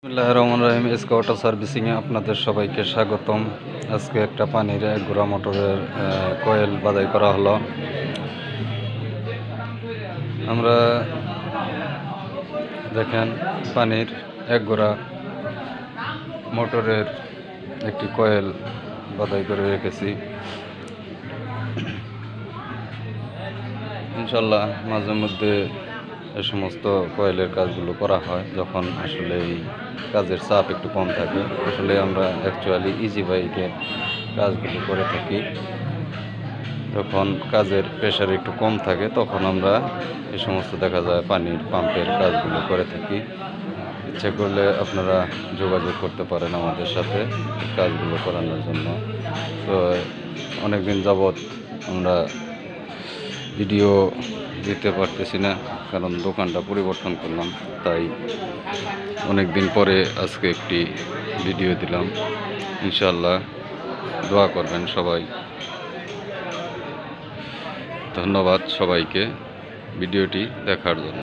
বিসমিল্লাহির রহমানির রহিম। SK auto সার্ভিসিংয়ে আপনাদের সবাইকে স্বাগতম। আজকে একটা পানির এক গোড়া মোটরের কয়েল বাদাই করা হলো। আমরা দেখেন পানির এক গোড়া মোটরের একটি কয়েল বাদাই করে রেখেছি। ইনশাল্লাহ মাঝে মধ্যে এই সমস্ত কয়েলের কাজগুলো করা হয় যখন আসলে এই কাজের চাপ একটু কম থাকে। আসলে আমরা অ্যাকচুয়ালি ইজি বাইকের কাজগুলো করে থাকি। যখন কাজের প্রেশার একটু কম থাকে তখন আমরা এই সমস্ত দেখা যায় পানির পাম্পের কাজগুলো করে থাকি। ইচ্ছে করলে আপনারা যোগাযোগ করতে পারেন আমাদের সাথে কাজগুলো করানোর জন্য। তো অনেক দিন যাবৎ আমরা ভিডিও দিতে পারতেছি না, কারণ দোকানটা পরিবর্তন করলাম, তাই অনেক দিন পরে আজকে একটি ভিডিও দিলাম। ইনশাল্লাহ দোয়া করবেন সবাই। ধন্যবাদ সবাইকে ভিডিওটি দেখার জন্য।